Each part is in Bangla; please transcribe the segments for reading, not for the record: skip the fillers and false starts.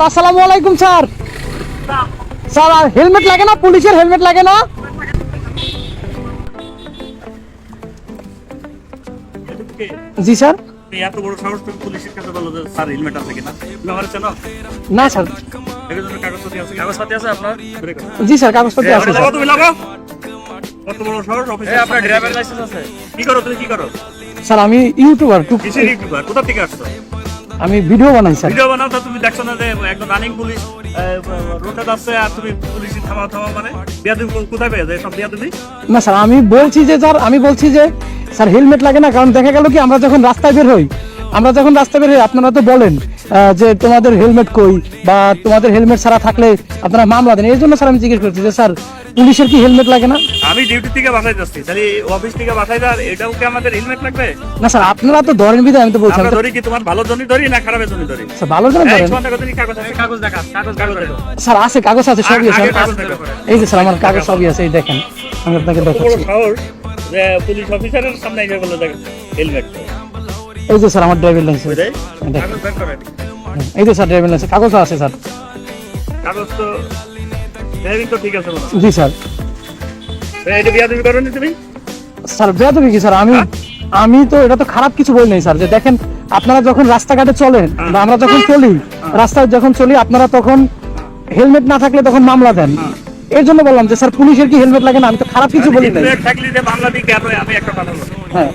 আসসালামু আলাইকুম স্যার। স্যার হেলমেট লাগে না? পুলিশের হেলমেট লাগে না? জি স্যার। এত বড় সাহস তুমি পুলিশের কাছে বলো যে স্যার হেলমেট আছে কিনা? তুমি আমার চেনো? না স্যার। এর জন্য কাগজপত্র আছে? কাগজপত্র আছে আপনার? জি স্যার, কাগজপত্র আছে স্যার। তুমি লাগো। কত বড় সাহস অফিসে? আপনার ড্রাইভার লাইসেন্স আছে? কি করো তুমি, কি করো? স্যার আমি ইউটিউবার। কিসের ইউটিউবার? কোথা থেকে আসছো? আমি ভিডিও বানাই স্যার। ভিডিও বানাও তো তুমি দেখছো না যে একদম রানিং পুলিশ রোডে যাচ্ছে আর তুমি পুলিশই থামাও মানে বিয়াদবি কোথায় পেয়ে যায়? সব বিয়াদবি না স্যার, আমি বলছি যে স্যার হেলমেট লাগে না, কারণ দেখা গেল কি আমরা যখন রাস্তায় বের হই আপনারা তো বলেন যে তোমাদের হেলমেট কই, বা তোমাদের হেলমেট ছাড়া থাকলে আপনারা মামলা দেন। এই জন্য স্যার আমি জিজ্ঞেস করছি যে স্যার পুলিশের কি হেলমেট লাগে না? আমি ডিউটি থেকে বাসায় যাচ্ছি, তাহলে অফিস থেকে বাসায় যাওয়ার এটাও কি আমাদের হেলমেট লাগবে? না স্যার, আপনারা তো ধরেন বিধায় আমি তো বলছি। আমরা ধরি কি তোমার ভালো জন্য ধরি না খারাপের জন্য ধরি? স্যার ভালো জন্য ধরেন। কাগজ আছে? কাগজ দেখা, কাগজ দেখো। স্যার আছে, কাগজ আছে, সবই আছে। এই যে স্যার আমার কাগজ সবই আছে, এই দেখেন আমি আপনাকে দেখাচ্ছি। যে পুলিশ অফিসারের সামনে এসে বললো দেখেন হেলমেট। এই যে স্যার আমার ড্রাইভিং লাইসেন্স। কাগজ বের করেন। এই যে স্যার ড্রাইভিং লাইসেন্স, কাগজ আছে স্যার। কাগজ তো ড্রাইভিং তো ঠিক আছে মনে হয়। জি স্যার। এটা বিয়াদবি করোনি তুমি? স্যার বেয়াদবি কি স্যার? আমি তো এটা তো খারাপ কিছু বলি নাই স্যার। যে দেখেন আপনারা যখন রাস্তাঘাটে চলেন বা আমরা যখন চলি, রাস্তায় যখন চলি, আপনারা তখন হেলমেট না থাকলে তখন মামলা দেন। এর জন্য বললাম যে স্যার পুলিশের কি হেলমেট লাগে না? আমি তো খারাপ কিছু বলি নাই। থাকলে যে মামলা দিই কেন? আমি একটা কথা বলবো, হ্যাঁ,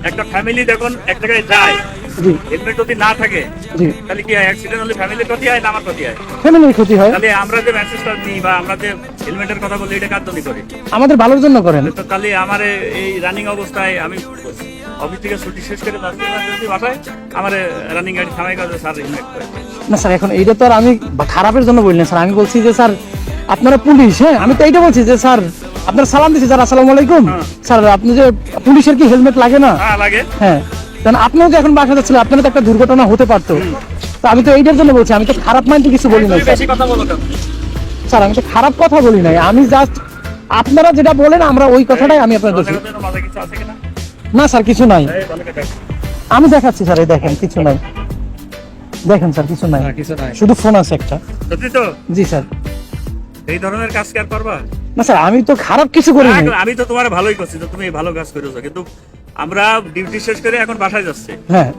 একটা ফ্যামিলি যখন এক জায়গায় যায়, জি হেলমেট যদি না থাকে জি, তাহলে কি অ্যাক্সিডেন্ট হলে ফ্যামিলির ক্ষতি হয় না আমার ক্ষতি হয়? ফ্যামিলির ক্ষতি হয়। তাহলে আমরা যে মেসেজটা দিই বা আমরা যে হেলমেটের কথা বলি এটা কার জন্য করি? আমাদের ভালোর জন্য করেন। তো তাহলে আমার এই রানিং অবস্থায় আমি অফিস থেকে ছুটি শেষ করে যদি বাসায় আমার রানিং গাড়ি থামাই কাজে স্যার হেলমেট করে না স্যার, এখন এইটা তো আর আমি খারাপের জন্য বলি না স্যার। আমি বলছি যে স্যার আপনারা পুলিশ, হ্যাঁ আমি তো এইটা বলছি যে স্যার আপনার সালাম দিচ্ছি স্যার, আসসালামু আলাইকুম স্যার। আপনি যে পুলিশের কি হেলমেট লাগে না? হ্যাঁ লাগে। হ্যাঁ, কারণ আপনিও যে এখন বাসা যাচ্ছিলেন, আপনার তো একটা দুর্ঘটনা হতে পারতো। তো আমি তো এইটার জন্য বলছি, আমি তো খারাপ মাইন্ডে কিছু বলি নাই বেশি কথা বলো কেন? স্যার। আমি তো খারাপ কথা বলি নাই, আমি জাস্ট আপনারা যেটা বলেন আমরা ওই কথাটাই আমি আপনার দোষী। মাঝে কিছু আছে কিনা? না স্যার কিছু নাই, এই ভালো কথা। আমি দেখাচ্ছি স্যার। এই দেখেন কিছু নাই, দেখেন স্যার কিছু নাই, শুধু ফোন আছে একটা। সত্যি তো? জি স্যার। এই ধরনের কাজ কি আর করবা? না স্যার, আমি তো খারাপ কিছু করি নাই। আমি তো তোমার ভালোই করছি, তো তুমি ভালো কাজ করেছো, কিন্তু আমরা ডিউটি শেষ করে এখন বাসায় যাচ্ছি। হ্যাঁ,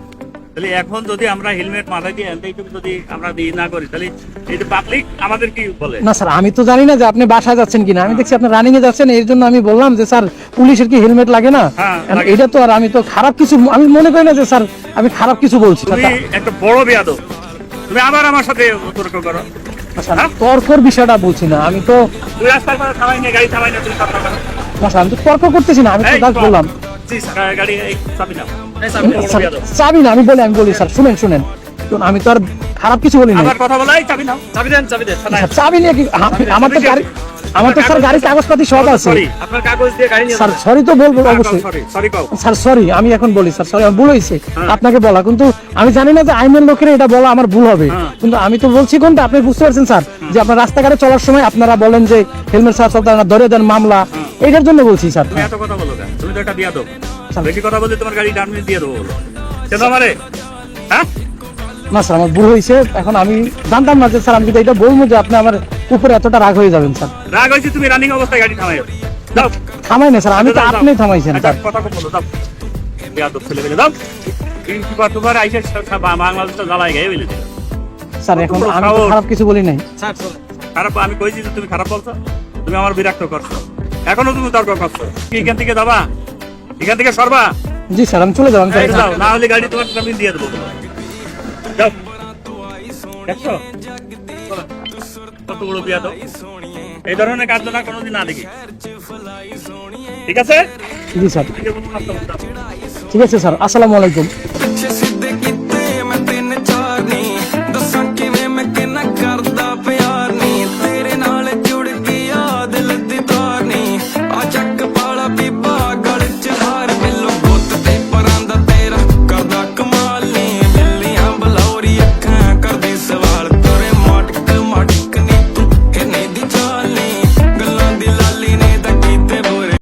তাহলে এখন যদি আমরা হেলমেট মাথায় দিয়ে এইটুকু যদি আমরা দিয়ে না করি তাহলে এই যে পাবলিক আমাদের কি বলে? না স্যার আমি তো জানি না যে আপনি বাসায় যাচ্ছেন কিনা। আমি দেখছি আপনি রানিং এ যাচ্ছেন, এর জন্য আমি বললাম যে স্যার পুলিশের কি হেলমেট লাগে না? হ্যাঁ, এটা তো আর আমি তো খারাপ কিছু আমি মনে করি না যে স্যার আমি খারাপ কিছু বলছি। তুমি একটা বড় বেয়াদব, তুমি আবার আমার সাথে তর্ক করো। তর্কর বিষয়টা বলছি না, আমি তো তুই রাস্তার পাশে থামাই না, গাড়ি থামাই না, তুমি তর্ক করো। না স্যার আমি তো তর্ক করতেছি না, আমি তো জাস্ট বললাম। জি স্যার, গাড়ি এই চাবি নাও। চাবি না, আমি বলি স্যার শুনেন শুনুন, আমি তো আর খারাপ কিছু বলি না। আবার কথা বলাই, চাবি নাও। চাবি দেন, চাবি দেন। চাবি নিয়ে কি আমার তো স্যার গাড়ির কাগজপাতি সব আছে। সরি, আপনার কাগজ দিয়ে গাড়ি নিয়ে স্যার সরি তো বলবো অবশ্যই। সরি কও স্যার সরি, আমি এখন বলি স্যার সরি, আমি ভুল হয়েছে আপনাকে বলা, কিন্তু আমি জানি না যে আইনের লোকের এটা বলা আমার ভুল হবে, কিন্তু আমি তো বলছি কোনটা আপনি বুঝতে পারছেন স্যার, যে আপনার রাস্তাঘাটে চলার সময় আপনারা বলেন যে হেলমেট ছাড়া চলতে না, ধরে দেন মামলা, এইটার জন্য বলছি স্যার। তুমি এত কথা বলো কেন? তুমি তো একটা বিয়াদব, বেশি কথা বললে তোমার গাড়ি ডান দিয়ে দেবো বলো কেন আমারে? হ্যাঁ না স্যার আমার ভুল হয়েছে, এখন আমি জানতাম না যে স্যার আমি যদি এটা বলবো যে আপনি আমার উপরে এতটা রাগ হয়ে যাবেন স্যার। রাগ হয়েছে? তুমি রানিং অবস্থায় গাড়ি থামাই দাও। থামাই না স্যার, আমি তো আপনি থামাইছেন স্যার। কথা বলো দাও, বিয়াদব ছেলে বেলে দাও। তোমার আইসা বাংলাদেশটা জ্বালাই গায়ে বেলে দিল স্যার। এখন আমি তো খারাপ কিছু বলি নাই খারাপ আমি কইছি যে তুমি খারাপ বলছো, তুমি আমার বিরক্ত করছো, এখনো তুমি তর্ক করছো। কি এখান থেকে যাবা? এখান থেকে সরবা? জি স্যার আমি চলে যাবো। যাও, না হলে গাড়ি তোমার আমি দিয়ে দেবো। যাও, দেখছো কত বড় বিয়াদব। এই ধরনের কাজ না কোনোদিন না দেখি, ঠিক আছে? জি স্যার, ঠিক আছে স্যার, আসসালামু আলাইকুম।